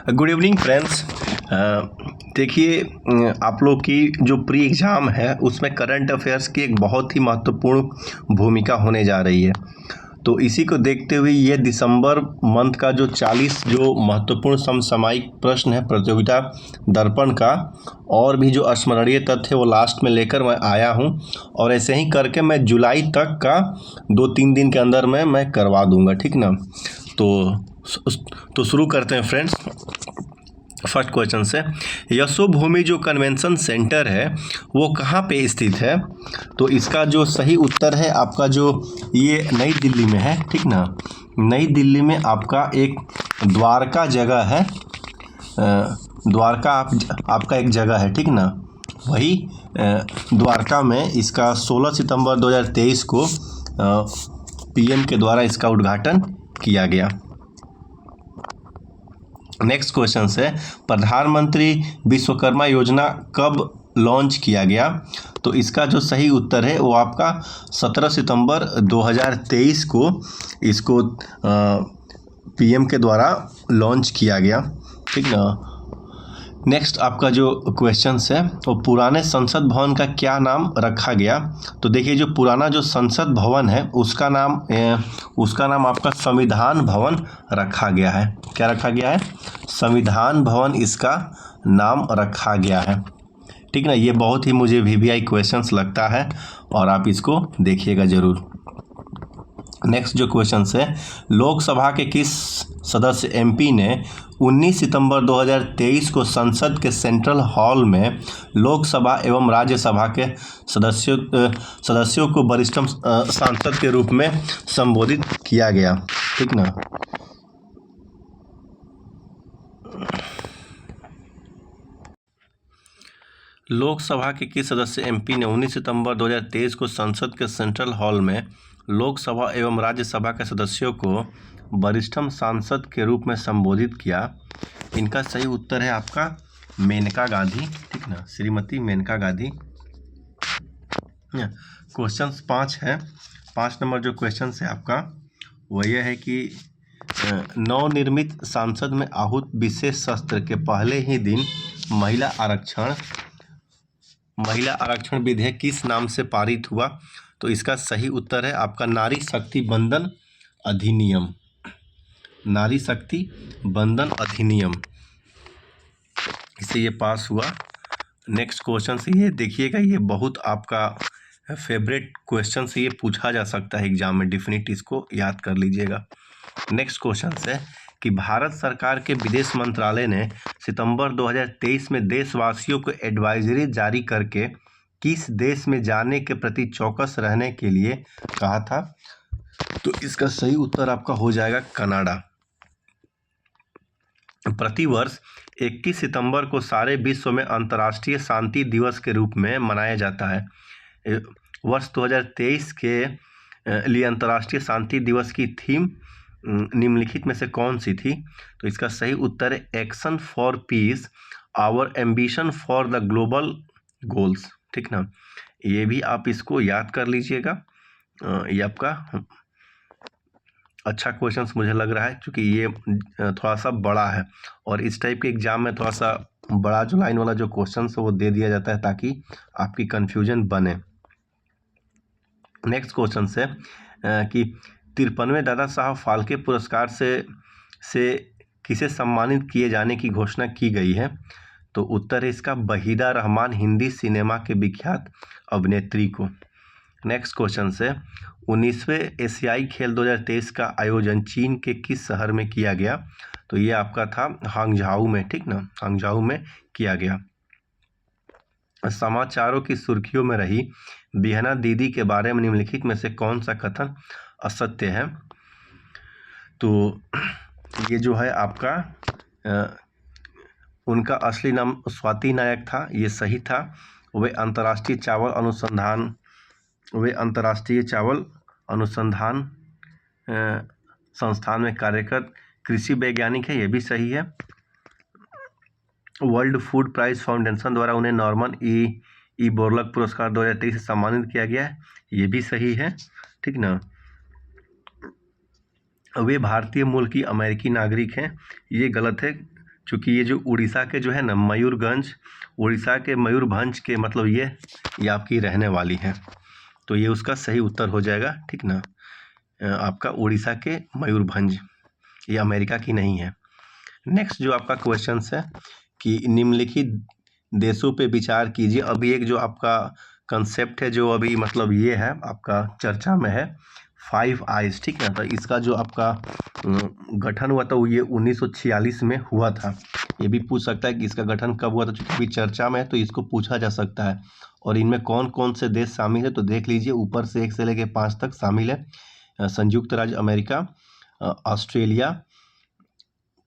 Good evening friends. देखिए, आप लोग की जो प्री एग्ज़ाम है उसमें करंट अफेयर्स की एक बहुत ही महत्वपूर्ण भूमिका होने जा रही है। तो इसी को देखते हुए ये दिसंबर मंथ का जो 40 जो महत्वपूर्ण समसामयिक प्रश्न है प्रतियोगिता दर्पण का, और भी जो अस्मरणीय तथ्य है वो लास्ट में लेकर मैं आया हूँ, और ऐसे ही करके मैं जुलाई तक का 2-3 दिन के अंदर में मैं करवा दूंगा, ठीक ना। तो शुरू करते हैं फ्रेंड्स। फर्स्ट क्वेश्चन से, यशोभूमि जो कन्वेंशन सेंटर है वो कहाँ पे स्थित है? तो इसका जो सही उत्तर है आपका जो ये नई दिल्ली में है, ठीक ना। नई दिल्ली में आपका एक द्वारका जगह है, द्वारका आपका एक जगह है, ठीक ना। वही द्वारका में इसका 16 सितंबर 2023 को पीएम के द्वारा इसका उद्घाटन किया गया। नेक्स्ट क्वेश्चन है, प्रधानमंत्री विश्वकर्मा योजना कब लॉन्च किया गया? तो इसका जो सही उत्तर है वो आपका 17 सितंबर 2023 को इसको पीएम के द्वारा लॉन्च किया गया, ठीक ना। नेक्स्ट आपका जो क्वेश्चन है वो पुराने संसद भवन का क्या नाम रखा गया? तो देखिए, जो पुराना जो संसद भवन है उसका नाम आपका संविधान भवन रखा गया है। क्या रखा गया है? संविधान भवन इसका नाम रखा गया है, ठीक ना। ये बहुत ही मुझे वीवीआई क्वेश्चंस लगता है और आप इसको देखिएगा ज़रूर। नेक्स्ट जो क्वेश्चन है, लोकसभा के किस सदस्य एमपी ने 19 सितंबर 2023 को संसद के सेंट्रल हॉल में लोकसभा एवं राज्यसभा के सदस्यों को वरिष्ठतम सांसद के रूप में संबोधित किया गया, ठीक ना। लोकसभा के किस सदस्य एमपी ने 19 सितंबर 2023 को संसद के सेंट्रल हॉल में लोकसभा एवं राज्यसभा के सदस्यों को वरिष्ठतम सांसद के रूप में संबोधित किया? इनका सही उत्तर है आपका मेनका गांधी, ठीक ना, श्रीमती मेनका गांधी। क्वेश्चन 5 है। 5 नंबर जो क्वेश्चन है आपका वो ये है कि नवनिर्मित संसद में आहूत विशेष सत्र के पहले ही दिन महिला आरक्षण विधेयक किस नाम से पारित हुआ? तो इसका सही उत्तर है आपका नारी शक्ति बंधन अधिनियम। नारी शक्ति बंधन अधिनियम, इससे ये पास हुआ। नेक्स्ट क्वेश्चन से ये देखिएगा, ये बहुत आपका फेवरेट क्वेश्चन से ये पूछा जा सकता है एग्जाम में, डेफिनेट इसको याद कर लीजिएगा। नेक्स्ट क्वेश्चन है कि भारत सरकार के विदेश मंत्रालय ने सितंबर 2023 में देशवासियों को एडवाइजरी जारी करके किस देश में जाने के प्रति चौकस रहने के लिए कहा था? तो इसका सही उत्तर आपका हो जाएगा कनाडा। प्रतिवर्ष 21 सितंबर को सारे विश्व में अंतर्राष्ट्रीय शांति दिवस के रूप में मनाया जाता है। वर्ष 2023 के लिए अंतर्राष्ट्रीय शांति दिवस की थीम निम्नलिखित में से कौन सी थी? तो इसका सही उत्तर है action for peace, our ambition for the global goals, ठीक ना। ये भी आप इसको याद कर लीजिएगा। ये आपका अच्छा क्वेश्चन मुझे लग रहा है, क्योंकि ये थोड़ा सा बड़ा है और इस टाइप के एग्जाम में थोड़ा सा बड़ा जो लाइन वाला जो क्वेश्चन है वो दे दिया जाता है ताकि आपकी कंफ्यूजन बने। नेक्स्ट क्वेश्चन से कि 53वें दादा साहब फाल्के पुरस्कार से किसे सम्मानित किए जाने की घोषणा की गई है? तो उत्तर है इसका वहीदा रहमान, हिंदी सिनेमा के विख्यात अभिनेत्री को। नेक्स्ट क्वेश्चन से 19वें एशियाई खेल 2023 का आयोजन चीन के किस शहर में किया गया? तो ये आपका था हांगझाऊ में, ठीक ना, हांगझाऊ में किया गया। समाचारों की सुर्खियों में रही बिहना दीदी के बारे में निम्नलिखित में से कौन सा कथन असत्य है? तो ये जो है आपका उनका असली नाम स्वाति नायक था, ये सही था। वे अंतर्राष्ट्रीय चावल अनुसंधान संस्थान में कार्यरत कृषि वैज्ञानिक है, ये भी सही है। वर्ल्ड फूड प्राइज फाउंडेशन द्वारा उन्हें नॉर्मन ई बोरलॉग पुरस्कार 2023 से सम्मानित किया गया है, ये भी सही है, ठीक ना। वे भारतीय मूल की अमेरिकी नागरिक हैं, ये गलत है। चूँकि ये जो उड़ीसा के जो है ना मयूरभंज, उड़ीसा के मयूरभंज के मतलब ये आपकी रहने वाली है, तो ये उसका सही उत्तर हो जाएगा, ठीक ना। आपका उड़ीसा के मयूरभंज, ये अमेरिका की नहीं है। नेक्स्ट जो आपका क्वेश्चन है कि निम्नलिखित देशों पे विचार कीजिए। अभी एक जो आपका कंसेप्ट है जो अभी मतलब ये है आपका चर्चा में है, 5 आइज, ठीक है। तो इसका जो आपका गठन हुआ था वो ये 1946 में हुआ था। ये भी पूछ सकता है कि इसका गठन कब हुआ था, चूँकि अभी चर्चा में है तो इसको पूछा जा सकता है। और इनमें कौन कौन से देश शामिल है तो देख लीजिए, ऊपर से 1 से लेकर 5 तक शामिल है। संयुक्त राज्य अमेरिका, ऑस्ट्रेलिया,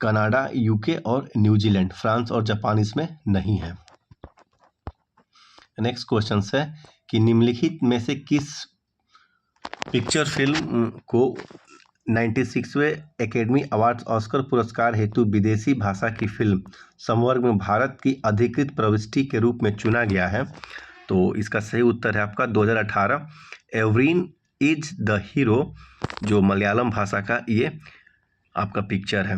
कनाडा, यूके और न्यूजीलैंड। फ्रांस और जापान इसमें नहीं है। नेक्स्ट क्वेश्चन है कि निम्नलिखित में से किस पिक्चर फिल्म को 96वें एकेडमी अवार्ड्स ऑस्कर पुरस्कार हेतु विदेशी भाषा की फिल्म संवर्ग में भारत की अधिकृत प्रविष्टि के रूप में चुना गया है? तो इसका सही उत्तर है आपका 2018 एवरीन इज द हीरो, जो मलयालम भाषा का ये आपका पिक्चर है।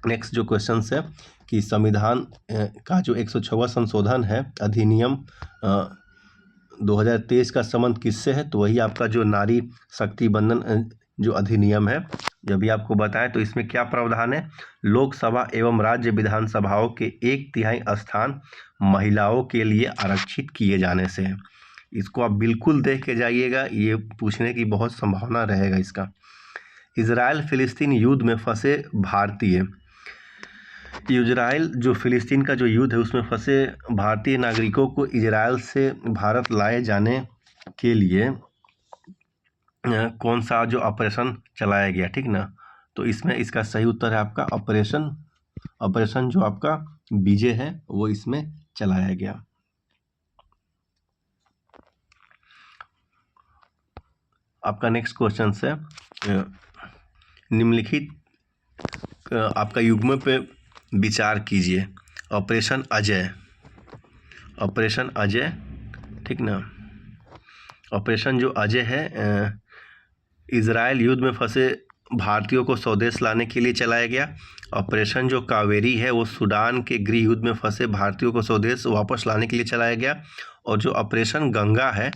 नेक्स्ट जो क्वेश्चन है कि संविधान का जो 106वां संशोधन है अधिनियम 2023 का संबंध किससे है? तो वही आपका जो नारी शक्ति बंधन जो अधिनियम है, जब भी आपको बताएं तो इसमें क्या प्रावधान है, लोकसभा एवं राज्य विधानसभाओं के 1/3 स्थान महिलाओं के लिए आरक्षित किए जाने से है। इसको आप बिल्कुल देख के जाइएगा, ये पूछने की बहुत संभावना रहेगा इसका। इजराइल फिलिस्तीन युद्ध में फंसे भारतीय, इजराइल जो फिलिस्तीन का जो युद्ध है उसमें फंसे भारतीय नागरिकों को इजराइल से भारत लाए जाने के लिए कौन सा जो ऑपरेशन चलाया गया, ठीक ना। तो इसमें इसका सही उत्तर है आपका ऑपरेशन जो आपका विजय है वो इसमें चलाया गया। आपका नेक्स्ट क्वेश्चन है निम्नलिखित आपका युग्म पे विचार कीजिए। ऑपरेशन अजय, ठीक ना। ऑपरेशन जो अजय है इजराइल युद्ध में फंसे भारतीयों को स्वदेश लाने के लिए चलाया गया। ऑपरेशन जो कावेरी है वो सूडान के गृह युद्ध में फंसे भारतीयों को स्वदेश वापस लाने के लिए चलाया गया। और जो ऑपरेशन गंगा है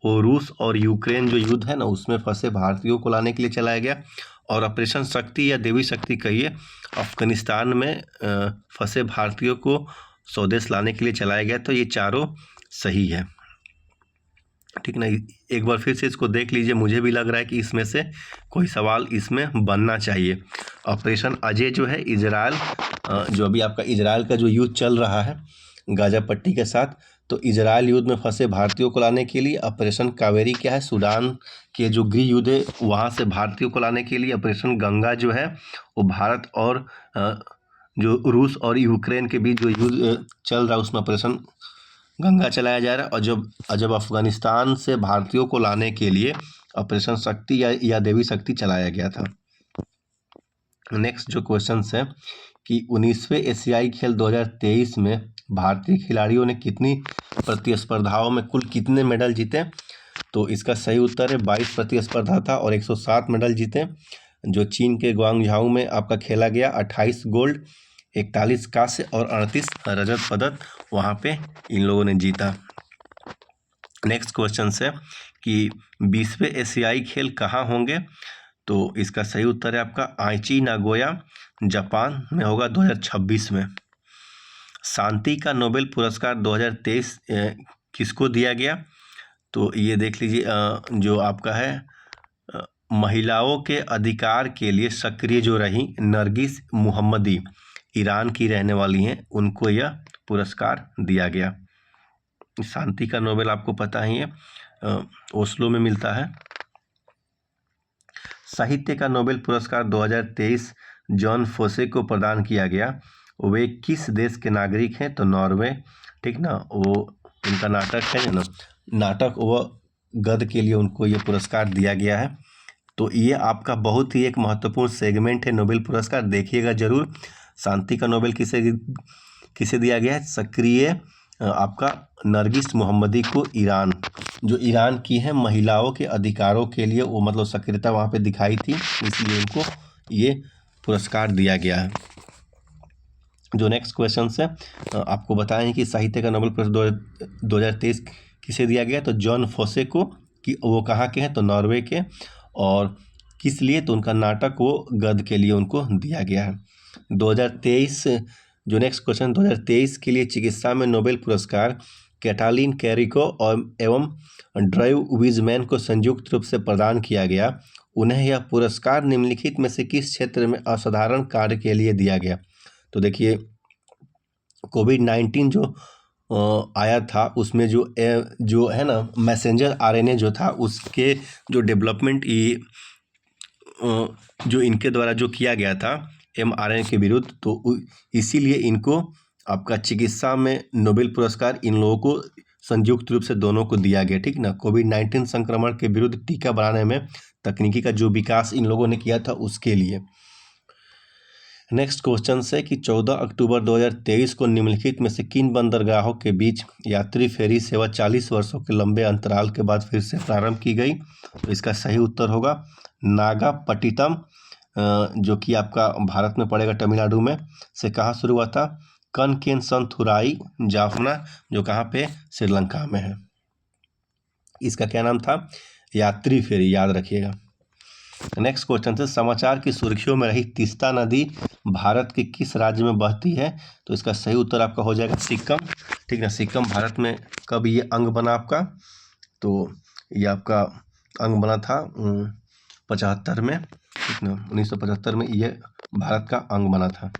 वो रूस और यूक्रेन जो युद्ध है ना उसमें फंसे भारतीयों को लाने के लिए चलाया गया। और ऑपरेशन शक्ति या देवी शक्ति कहिए, अफगानिस्तान में फंसे भारतीयों को स्वदेश लाने के लिए चलाया गया। तो ये चारों सही है, ठीक ना। एक बार फिर से इसको देख लीजिए, मुझे भी लग रहा है कि इसमें से कोई सवाल इसमें बनना चाहिए। ऑपरेशन अजय जो है इजराइल जो अभी आपका इजराइल का जो युद्ध चल रहा है गाजा पट्टी के साथ, तो इजराइल युद्ध में फंसे भारतीयों को लाने के लिए। ऑपरेशन कावेरी क्या है, सूडान के जो गृह युद्ध है वहाँ से भारतीयों को लाने के लिए। ऑपरेशन गंगा जो है वो भारत और जो रूस और यूक्रेन के बीच जो युद्ध चल रहा है उसमें ऑपरेशन गंगा चलाया जा रहा है। और जब अफगानिस्तान से भारतीयों को लाने के लिए ऑपरेशन शक्ति या देवी शक्ति चलाया गया था। नेक्स्ट जो क्वेश्चन है कि 19वें एशियाई खेल 2023 में भारतीय खिलाड़ियों ने कितनी प्रतिस्पर्धाओं में कुल कितने मेडल जीते? तो इसका सही उत्तर है 22 प्रतिस्पर्धा था और 107 मेडल जीते। जो चीन के ग्वांगझाऊ में आपका खेला गया, 28 गोल्ड, 41 कांस्य और 38 रजत पदक वहाँ पे इन लोगों ने जीता। नेक्स्ट क्वेश्चन है कि 20वें एशियाई खेल कहाँ होंगे? तो इसका सही उत्तर है आपका आइची नागोया, जापान में होगा 2026 में। शांति का नोबेल पुरस्कार 2023 किसको दिया गया? तो ये देख लीजिए, जो आपका है महिलाओं के अधिकार के लिए सक्रिय जो रही नरगिस मोहम्मदी, ईरान की रहने वाली हैं, उनको यह पुरस्कार दिया गया। शांति का नोबेल आपको पता ही है ओस्लो में मिलता है। साहित्य का नोबेल पुरस्कार 2023 जॉन फोसे को प्रदान किया गया। वे किस देश के नागरिक हैं? तो नॉर्वे, ठीक ना। वो उनका नाटक है ना, नाटक व गद्य के लिए उनको ये पुरस्कार दिया गया है। तो ये आपका बहुत ही एक महत्वपूर्ण सेगमेंट है नोबेल पुरस्कार, देखिएगा जरूर। शांति का नोबेल किसे दिया गया है? सक्रिय आपका नरगिस मोहम्मदी को, ईरान, जो ईरान की है महिलाओं के अधिकारों के लिए वो मतलब सक्रियता वहाँ पे दिखाई थी, इसलिए उनको ये पुरस्कार दिया गया है। जो नेक्स्ट क्वेश्चन है आपको बताएं कि साहित्य का नोबेल प्राइज 2023 किसे दिया गया, तो जॉन फोसे को, कि वो कहाँ के हैं, तो नॉर्वे के, और किस लिए, तो उनका नाटक वो गद के लिए उनको दिया गया है। 2023 जो नेक्स्ट क्वेश्चन 2023 के लिए चिकित्सा में नोबेल पुरस्कार कैटालिन कैरिको और एवं ड्राइव विजमैन को संयुक्त रूप से प्रदान किया गया। उन्हें यह पुरस्कार निम्नलिखित में से किस क्षेत्र में असाधारण कार्य के लिए दिया गया। तो देखिए कोविड-19 जो आया था उसमें जो है ना मैसेंजर आरएनए जो था उसके जो डेवलपमेंट जो इनके द्वारा जो किया गया था mRNA के विरुद्ध, तो इसीलिए इनको आपका चिकित्सा में नोबेल पुरस्कार इन लोगों को संयुक्त रूप से दोनों को दिया गया, ठीक ना। कोविड-19 संक्रमण के विरुद्ध टीका बनाने में तकनीकी का जो विकास इन लोगों ने किया था उसके लिए। नेक्स्ट क्वेश्चन है कि 14 अक्टूबर 2023 को निम्नलिखित में से किन बंदरगाहों के बीच यात्री फेरी सेवा 40 वर्षों के लंबे अंतराल के बाद फिर से प्रारंभ की गई। तो इसका सही उत्तर होगा नागापट्टिनम, जो कि आपका भारत में पड़ेगा तमिलनाडु में, से कहाँ शुरू हुआ था, कनकेसंथुराई जाफना, जो कहाँ पे श्रीलंका में है। इसका क्या नाम था, यात्री फेरी, याद रखिएगा। नेक्स्ट क्वेश्चन है समाचार की सुर्खियों में रही तीस्ता नदी भारत के किस राज्य में बहती है। तो इसका सही उत्तर आपका हो जाएगा सिक्किम, ठीक है। सिक्किम भारत में कब ये अंग बना आपका, तो ये आपका अंग बना था 75 में, ठीक ना, 1975 में ये भारत का अंग बना था।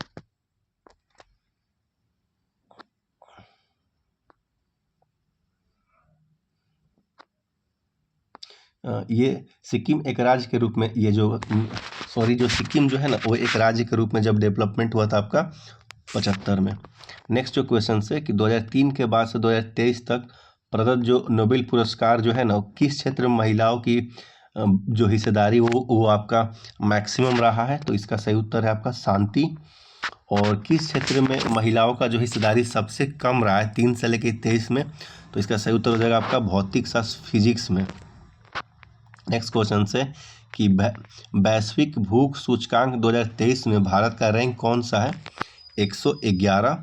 ये सिक्किम एक राज्य के रूप में ये जो सिक्किम जो है ना वो एक राज्य के रूप में जब डेवलपमेंट हुआ था आपका 75 में। नेक्स्ट जो क्वेश्चन है कि 2003 के बाद से 2023 तक प्रदत्त जो नोबेल पुरस्कार जो है ना किस क्षेत्र में महिलाओं की जो हिस्सेदारी वो आपका मैक्सिमम रहा है। तो इसका सही उत्तर है आपका शांति। और किस क्षेत्र में महिलाओं का जो हिस्सेदारी सबसे कम रहा है 3 से लेकर 23 में, तो इसका सही उत्तर हो जाएगा आपका भौतिक शास्त्र फिजिक्स में। नेक्स्ट क्वेश्चन से कि वैश्विक भूख सूचकांक 2023 में भारत का रैंक कौन सा है, 111,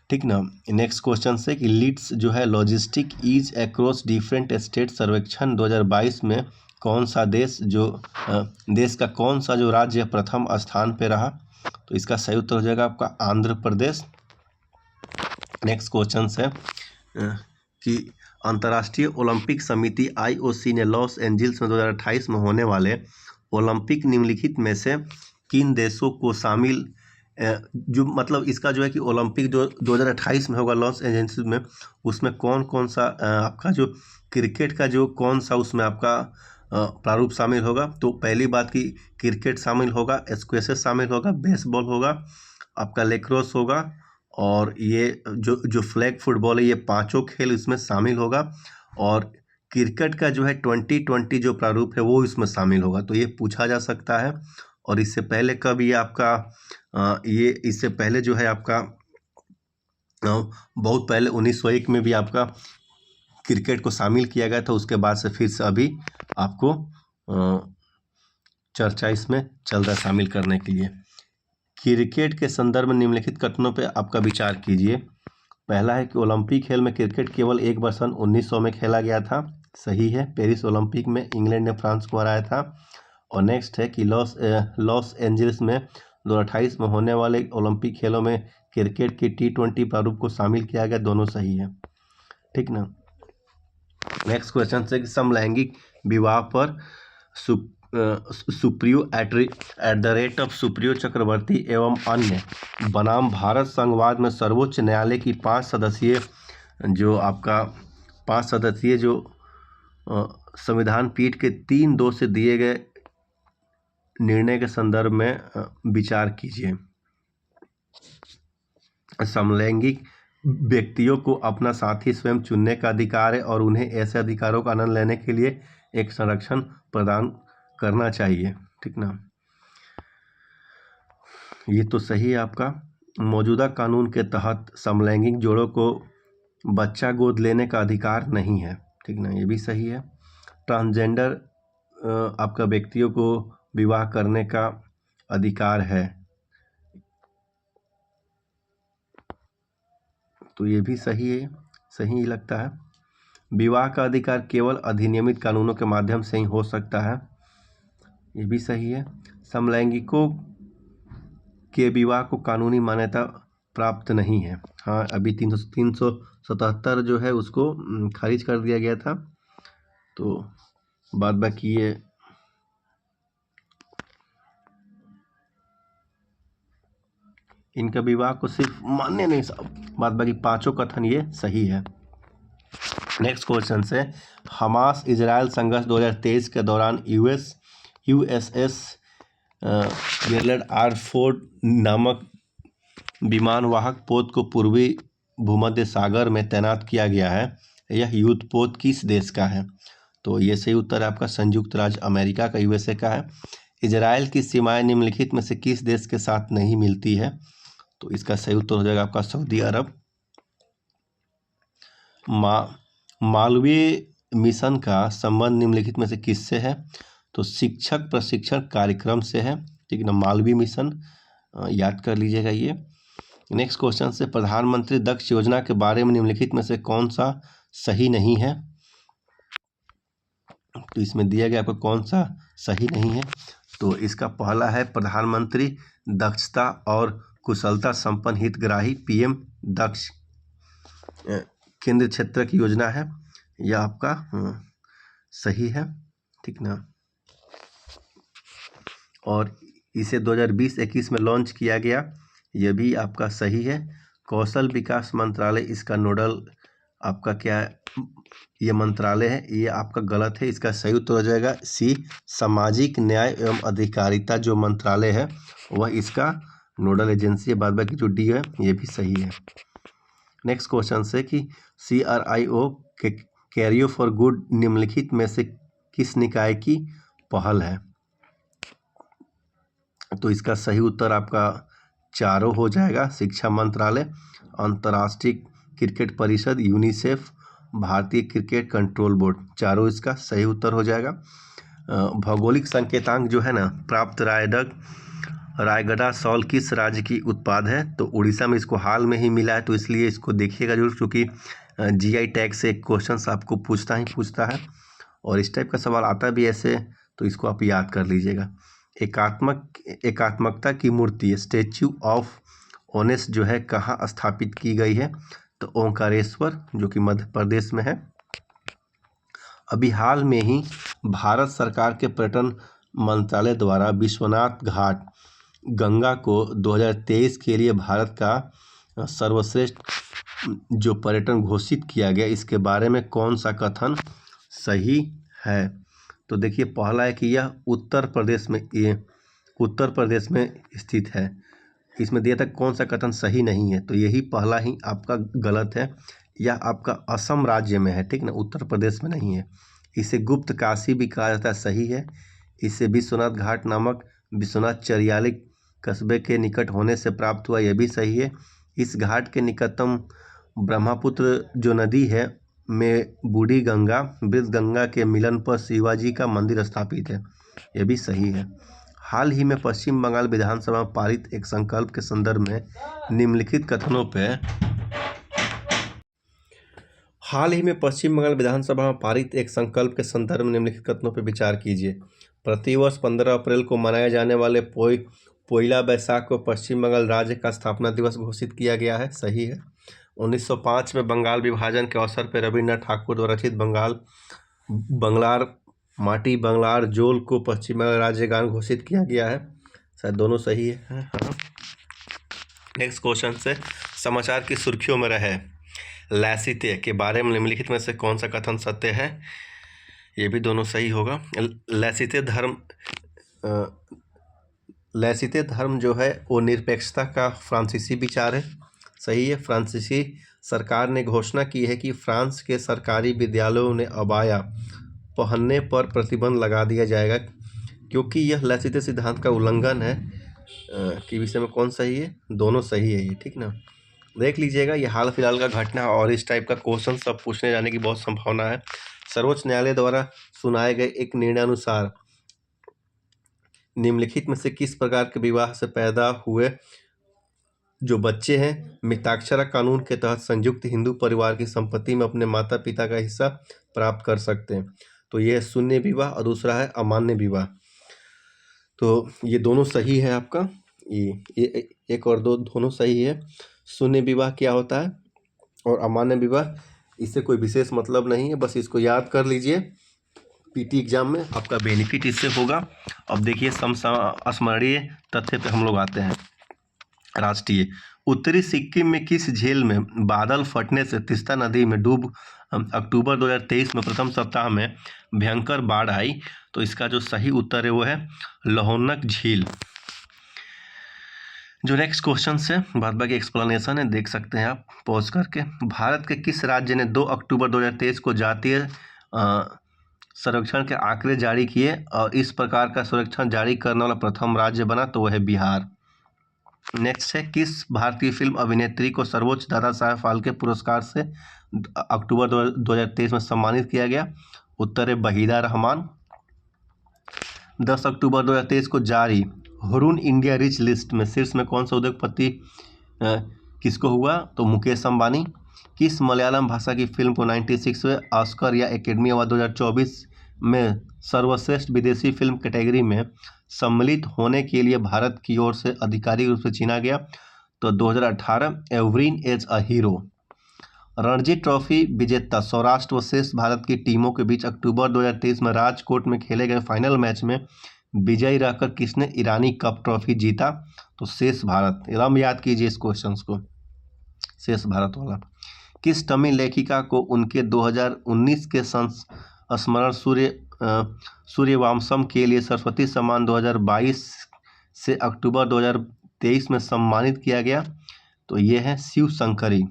ठीक ना। नेक्स्ट क्वेश्चन से कि लीड्स जो है logistic ease across different state सर्वेक्षण 2022 में कौन सा देश देश का कौन सा जो राज्य प्रथम स्थान पे रहा। तो इसका सही उत्तर हो जाएगा आपका आंध्र प्रदेश। नेक्स्ट क्वेश्चन है कि अंतर्राष्ट्रीय ओलंपिक समिति IOC ने लॉस एंजिल्स में 2028 में होने वाले ओलंपिक निम्नलिखित में से किन देशों को शामिल जो मतलब इसका जो है कि ओलंपिक जो 2028 में होगा लॉस एंजिल्स में, उसमें कौन कौन सा आपका जो क्रिकेट का जो कौन सा उसमें आपका प्रारूप शामिल होगा। तो पहली बात की क्रिकेट शामिल होगा, स्क्वैशेस शामिल होगा, बेसबॉल होगा, आपका लेक्रोस होगा, और ये जो फ्लैग फुटबॉल है ये पांचों खेल इसमें शामिल होगा। और क्रिकेट का जो है 2020 जो प्रारूप है वो इसमें शामिल होगा। तो ये पूछा जा सकता है। और इससे पहले कब ये आपका इससे पहले जो है आपका बहुत पहले 1901 में भी आपका क्रिकेट को शामिल किया गया था। उसके बाद से फिर से अभी आपको चर्चा इसमें चल रहा है शामिल करने के लिए। क्रिकेट के संदर्भ में निम्नलिखित कथनों पर आपका विचार कीजिए। पहला है कि ओलंपिक खेल में क्रिकेट केवल एक बार सन 1900 में खेला गया था, सही है। पेरिस ओलंपिक में इंग्लैंड ने फ्रांस को हराया था। और नेक्स्ट है कि लॉस एंजिल्स में 2028 में होने वाले ओलंपिक खेलों में क्रिकेट के T20 प्रारूप को शामिल किया गया, दोनों सही है, ठीक ना। नेक्स्ट क्वेश्चन है कि समलैंगिक विवाह पर सुप्रियो सुप्रियो चक्रवर्ती एवं अन्य बनाम भारत संघवाद में सर्वोच्च न्यायालय की 5 सदस्यीय जो संविधान पीठ के 3-2 से दिए गए निर्णय के संदर्भ में विचार कीजिए। समलैंगिक व्यक्तियों को अपना साथी स्वयं चुनने का अधिकार है और उन्हें ऐसे अधिकारों का आनंद लेने के लिए एक संरक्षण प्रदान करना चाहिए, ठीक ना। ये तो सही है आपका। मौजूदा कानून के तहत समलैंगिक जोड़ों को बच्चा गोद लेने का अधिकार नहीं है, ठीक ना, ये भी सही है। ट्रांसजेंडर आपका व्यक्तियों को विवाह करने का अधिकार है, तो ये भी सही है, सही ही लगता है। विवाह का अधिकार केवल अधिनियमित कानूनों के माध्यम से ही हो सकता है, ये भी सही है। समलैंगिकों के विवाह को कानूनी मान्यता प्राप्त नहीं है। हाँ, अभी 377 जो है उसको खारिज कर दिया गया था। तो बाद बाकी ये इनका विवाह को सिर्फ मान्य नहीं, बाद बाकी पांचों कथन ये सही है। नेक्स्ट क्वेश्चन से, हमास इजराइल संघर्ष 2023 के दौरान यूएसएस गेरल्ड आर फोर्ड नामक विमानवाहक पोत को पूर्वी भूमध्य सागर में तैनात किया गया है। यह युद्ध पोत किस देश का है? तो ये सही उत्तर है आपका संयुक्त राज्य अमेरिका का, यूएसए का है। इजराइल की सीमाएं निम्नलिखित में से किस देश के साथ नहीं मिलती है? तो इसका सही उत्तर हो जाएगा आपका सऊदी अरब। मालवीय मिशन का संबंध निम्नलिखित में से किससे है? तो शिक्षक प्रशिक्षण कार्यक्रम से है, ठीक है ना। मालवीय मिशन याद कर लीजिएगा ये। नेक्स्ट क्वेश्चन से, प्रधानमंत्री दक्ष योजना के बारे में निम्नलिखित में से कौन सा सही नहीं है? तो इसमें दिया गया आपको कौन सा सही नहीं है। तो इसका पहला है प्रधानमंत्री दक्षता और कुशलता संपन्न हितग्राही पीएम दक्ष केंद्र क्षेत्र की योजना है, यह आपका सही है, ठीक ना। और इसे 2020-21 में लॉन्च किया गया, यह भी आपका सही है। कौशल विकास मंत्रालय इसका नोडल आपका क्या है, ये मंत्रालय है, ये आपका गलत है। इसका सही उत्तर हो जाएगा सी, सामाजिक न्याय एवं अधिकारिता जो मंत्रालय है वह इसका नोडल एजेंसी है। बाद बाकी जो डी है ये भी सही है। नेक्स्ट क्वेश्चन से कि CRIO के कैरियो फॉर गुड निम्नलिखित में से किस निकाय की पहल है? तो इसका सही उत्तर आपका चारों हो जाएगा, शिक्षा मंत्रालय, अंतर्राष्ट्रीय क्रिकेट परिषद, यूनिसेफ, भारतीय क्रिकेट कंट्रोल बोर्ड, चारों इसका सही उत्तर हो जाएगा। भौगोलिक संकेतांक जो है ना, प्राप्त रायगढ़ शॉल किस राज्य की उत्पाद है? तो उड़ीसा में इसको हाल में ही मिला है, तो इसलिए इसको देखिएगा जरूर, क्योंकि GI टैग से क्वेश्चन आपको पूछता है और इस टाइप का सवाल आता भी ऐसे, तो इसको आप याद कर लीजिएगा। एकात्मकता की मूर्ति स्टैच्यू ऑफ ऑनेस जो है कहाँ स्थापित की गई है? तो ओंकारेश्वर जो कि मध्य प्रदेश में है। अभी हाल में ही भारत सरकार के पर्यटन मंत्रालय द्वारा विश्वनाथ घाट गंगा को 2023 के लिए भारत का सर्वश्रेष्ठ जो पर्यटन घोषित किया गया, इसके बारे में कौन सा कथन सही है? तो देखिए, पहला है कि यह उत्तर प्रदेश में स्थित है। इसमें दिया था कौन सा कथन सही नहीं है, तो यही पहला ही आपका गलत है। यह आपका असम राज्य में है, ठीक ना, उत्तर प्रदेश में नहीं है। इसे गुप्त काशी भी कहा जाता है, सही है। इसे विश्वनाथ घाट नामक विश्वनाथ चरियाली कस्बे के निकट होने से प्राप्त हुआ, यह भी सही है। इस घाट के निकटतम ब्रह्मपुत्र जो नदी है में बूढ़ी गंगा वृद्ध गंगा के मिलन पर शिवाजी का मंदिर स्थापित है, यह भी सही है। हाल ही में पश्चिम बंगाल विधानसभा में पारित एक संकल्प के संदर्भ में निम्नलिखित कथनों पे विचार कीजिए। प्रतिवर्ष 15 अप्रैल को मनाए जाने वाले पोइला बैसाख को पश्चिम बंगाल राज्य का स्थापना दिवस घोषित किया गया है, सही है। 1905 में बंगाल विभाजन के अवसर पर रविन्द्रनाथ ठाकुर द्वारा रचित बंगलार माटी बंगलार जोल को पश्चिम बंगाल राज्य गान घोषित किया गया है, शायद दोनों सही है। हाँ। नेक्स्ट क्वेश्चन से, समाचार की सुर्खियों में रहे लैसिते के बारे में निम्नलिखित में से कौन सा कथन सत्य है? ये भी दोनों सही होगा। लैसिते धर्म जो है वो निरपेक्षता का फ्रांसीसी विचार है, सही है। फ्रांसीसी सरकार ने घोषणा की है कि फ्रांस के सरकारी विद्यालयों में अबाया पहनने पर प्रतिबंध लगा दिया जाएगा, क्योंकि यह लैसिते सिद्धांत का उल्लंघन है। कि विषय में कौन सही है? दोनों सही है ये, ठीक ना। देख लीजिएगा, ये हाल फिलहाल का घटना और इस टाइप का क्वेश्चन सब पूछने जाने की बहुत संभावना है। सर्वोच्च न्यायालय द्वारा सुनाए गए एक निर्णय अनुसार निम्नलिखित में से किस प्रकार के विवाह से पैदा हुए जो बच्चे हैं मिताक्षरा कानून के तहत संयुक्त हिंदू परिवार की संपत्ति में अपने माता पिता का हिस्सा प्राप्त कर सकते हैं। तो ये है शून्य विवाह और दूसरा है अमान्य विवाह। तो ये दोनों सही है आपका, ये एक और दो दोनों सही है। शून्य विवाह क्या होता है और अमान्य विवाह, इससे कोई विशेष मतलब नहीं है, बस इसको याद कर लीजिए। पीटी एग्जाम में आपका बेनिफिट इससे होगा। अब देखिए स्मरणीय तथ्य पे हम लोग आते हैं। राष्ट्रीय उत्तरी सिक्किम में किस झील में बादल फटने से तीस्ता नदी में डूब अक्टूबर 2023 में प्रथम सप्ताह में भयंकर बाढ़ आई? तो इसका जो सही उत्तर है वो है लोहरदगा झील। जो नेक्स्ट क्वेश्चन है बाद बाकी एक्सप्लेनेशन है, देख सकते हैं आप पॉज करके। भारत के किस राज्य ने 2 अक्टूबर 2023 को जातीय सर्वेक्षण के आंकड़े जारी किए और इस प्रकार का सर्वेक्षण जारी करने वाला प्रथम राज्य बना? तो वह है बिहार। नेक्स्ट है किस भारतीय फिल्म अभिनेत्री को सर्वोच्च दादा साहेब फाल्के पुरस्कार से अक्टूबर 2023 में सम्मानित किया गया? उत्तर है वहीदा रहमान। 10 अक्टूबर 2023 को जारी हुरून इंडिया रिच लिस्ट में शीर्ष में कौन सा उद्योगपति किसको हुआ? तो मुकेश अंबानी। किस मलयालम भाषा की फिल्म को 96वें ऑस्कर या एकेडमी अवार्ड 2024 में सर्वश्रेष्ठ विदेशी फिल्म कैटेगरी में सम्मिलित होने के लिए भारत की ओर से आधिकारिक रूप से चुना गया? तो 2018 everyone as a hero. Ranji trophy विजेता सौराष्ट्र व शेष भारत की टीमों के बीच अक्टूबर 2023 में राजकोट में खेले गए फाइनल मैच में विजयी रहकर किसने ईरानी कप ट्रॉफी जीता? तो शेष भारत। एकदम याद कीजिए इस क्वेश्चन को, शेष भारत वाला। किस तमिल लेखिका को उनके 2019 के स्मरण सूर्यवंशम के लिए सरस्वती सम्मान 2022 से अक्टूबर 2023 में सम्मानित किया गया? तो ये है शिव शंकरी।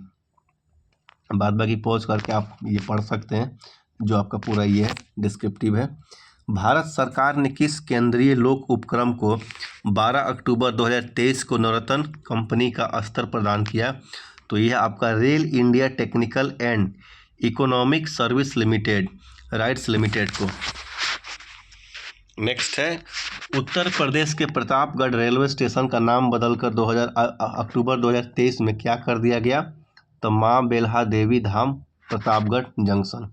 बाद बाकी पॉज करके आप ये पढ़ सकते हैं, जो आपका पूरा ये है डिस्क्रिप्टिव है। भारत सरकार ने किस केंद्रीय लोक उपक्रम को 12 अक्टूबर 2023 को नवरत्न कंपनी का स्तर प्रदान किया? तो यह आपका rail India technical and economic service limited rights limited को। नेक्स्ट है उत्तर प्रदेश के प्रतापगढ़ रेलवे स्टेशन का नाम बदलकर अक्टूबर 2023 में क्या कर दिया गया? तो माँ बेल्हा देवी धाम प्रतापगढ़ जंक्शन।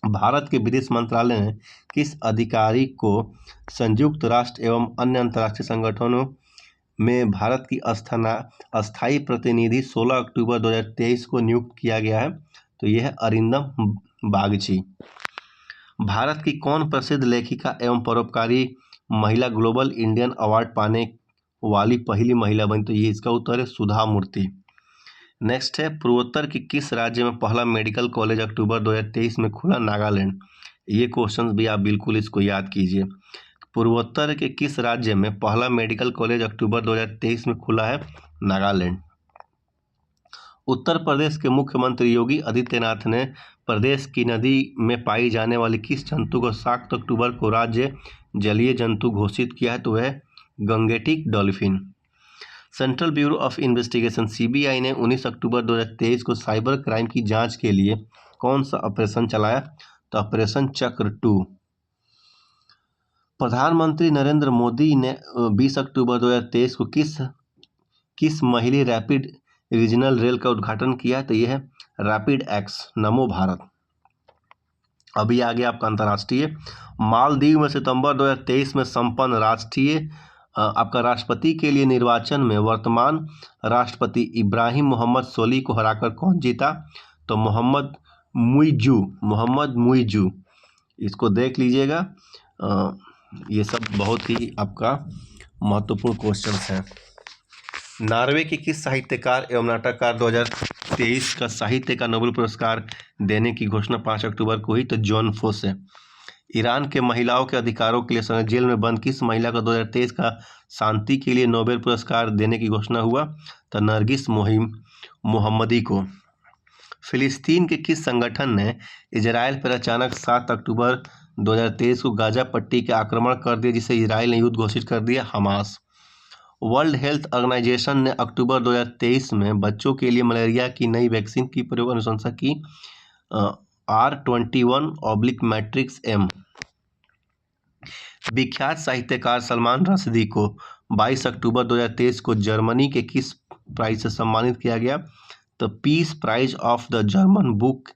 भारत के विदेश मंत्रालय ने किस अधिकारी को संयुक्त राष्ट्र एवं अन्य अंतर्राष्ट्रीय संगठनों में भारत की अस्थायी प्रतिनिधि 16 अक्टूबर 2023 को नियुक्त किया गया है? तो यह है अरिंदम बागची। भारत की कौन प्रसिद्ध लेखिका एवं परोपकारी महिला ग्लोबल इंडियन अवार्ड पाने वाली पहली महिला बनी? तो ये इसका उत्तर है सुधा मूर्ति। नेक्स्ट है पूर्वोत्तर के किस राज्य में पहला मेडिकल कॉलेज अक्टूबर 2023 में खुला? नागालैंड। ये क्वेश्चंस भी आप बिल्कुल इसको याद कीजिए। पूर्वोत्तर के किस राज्य में पहला मेडिकल कॉलेज अक्टूबर 2023 में खुला है? नागालैंड। उत्तर प्रदेश के मुख्यमंत्री योगी आदित्यनाथ ने प्रदेश की नदी में पाई जाने वाली किस जंतु को 7 अक्टूबर को राज्य जलीय जंतु घोषित किया है? तो वह Gangetic dolphin. Central bureau of investigation CBI ने 19 अक्टूबर 2023 को साइबर क्राइम की जांच के लिए कौन सा ऑपरेशन चलाया? तो ऑपरेशन चक्र 2। प्रधानमंत्री नरेंद्र मोदी ने 20 अक्टूबर 2023 को किस महिला रैपिड रीजनल रेल का उद्घाटन किया? तो यह है रैपिड एक्स नमो भारत। अभी आ गया आपका अंतर्राष्ट्रीय। मालदीव में सितंबर 2023 में संपन्न आपका राष्ट्रपति के लिए निर्वाचन में वर्तमान राष्ट्रपति इब्राहिम मोहम्मद सोली को हराकर कौन जीता? तो मोहम्मद मुइजू। इसको देख लीजिएगा, ये सब बहुत ही आपका महत्वपूर्ण क्वेश्चन है। नॉर्वे के किस साहित्यकार एवं नाटककार 2023 का साहित्य का नोबेल पुरस्कार देने की घोषणा 5 अक्टूबर को हुई? तो जॉन फोसे। ईरान के महिलाओं के अधिकारों के लिए जेल में बंद किस महिला को 2023 का शांति के लिए नोबेल पुरस्कार देने की घोषणा हुआ? तो नरगिस मोहम्मदी को। फिलिस्तीन के किस संगठन ने इजराइल पर अचानक 7 अक्टूबर 2023 को गाजा पट्टी के आक्रमण कर दिया, जिसे इजराइल ने युद्ध घोषित कर दिया? हमास। वर्ल्ड हेल्थ ऑर्गेनाइजेशन ने अक्टूबर 2023 में बच्चों के लिए मलेरिया की नई वैक्सीन की प्रयोग अनुशंसा की R21/M। विख्यात साहित्यकार सलमान रश्दी को 22 अक्टूबर 2023 को जर्मनी के किस प्राइज से सम्मानित किया गया? तो peace prize of the German book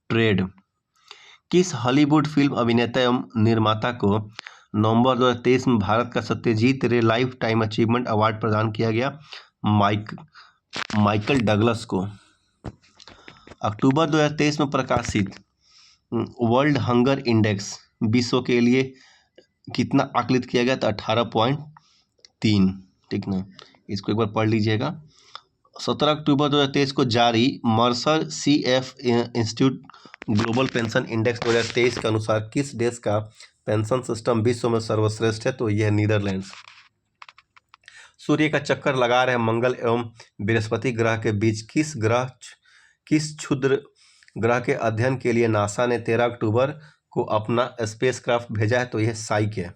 trade. किस हॉलीवुड फिल्म अभिनेता एवं निर्माता को नवंबर 2023 में भारत का सत्यजीत रे लाइफ टाइम अचीवमेंट अवार्ड प्रदान किया गया? माइकल डगलस को। अक्टूबर 2023 में प्रकाशित वर्ल्ड हंगर इंडेक्स विश्व के लिए कितना आकलित किया गया? तो 18.3। ठीक ना, इसको एक बार पढ़ लीजिएगा। 17 अक्टूबर 2023 को जारी Mercer CF institute global pension index 2023 के अनुसार किस देश का पेंशन सिस्टम विश्व में सर्वश्रेष्ठ है? तो यह नीदरलैंड्स। सूर्य का चक्कर लगा रहे मंगल एवं बृहस्पति ग्रह के बीच किस क्षुद्र ग्रह के अध्ययन के लिए नासा ने 13 अक्टूबर को अपना स्पेसक्राफ्ट भेजा है? तो यह साइक है।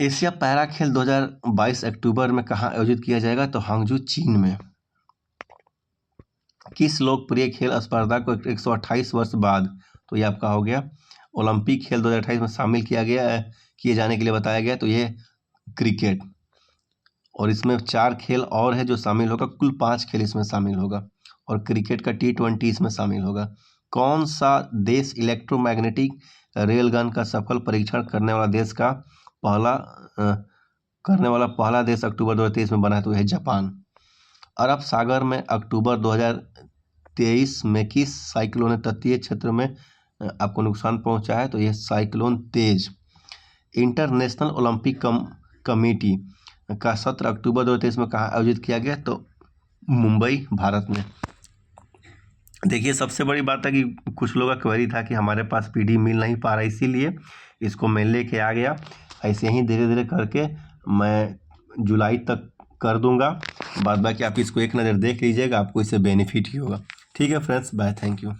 एशिया पैरा खेल 2022 अक्टूबर में कहाँ आयोजित किया जाएगा? तो हांगजू, चीन में। किस लोकप्रिय खेल स्पर्धा को 128 वर्ष बाद, तो ये आपका हो गया ओलंपिक खेल 2028 में शामिल किए जाने के लिए बताया गया? तो ये क्रिकेट। और इसमें 4 खेल और है जो शामिल होगा, कुल 5 खेल इसमें शामिल होगा और क्रिकेट का T20 इसमें शामिल होगा। कौन सा देश इलेक्ट्रोमैग्नेटिक रेलगन का सफल परीक्षण करने वाला पहला देश अक्टूबर 2023 में बना है? तो यह जापान। अरब सागर में अक्टूबर 2023 में किस साइक्लोन ने तटीय क्षेत्र में आपको नुकसान पहुंचा है? तो यह साइक्लोन तेज। इंटरनेशनल ओलंपिक कमेटी का सत्र अक्टूबर 2023 में कहाँ आयोजित किया गया? तो मुंबई, भारत में। देखिए, सबसे बड़ी बात है कि कुछ लोगों का क्वेरी था कि हमारे पास PD मिल नहीं पा रहा, इसीलिए इसको मैं लेके आ गया। ऐसे ही धीरे धीरे करके मैं जुलाई तक कर दूंगा। बाद बाकी आप इसको एक नज़र देख लीजिएगा, आपको इससे बेनिफिट ही होगा। ठीक है फ्रेंड्स, बाय, थैंक यू।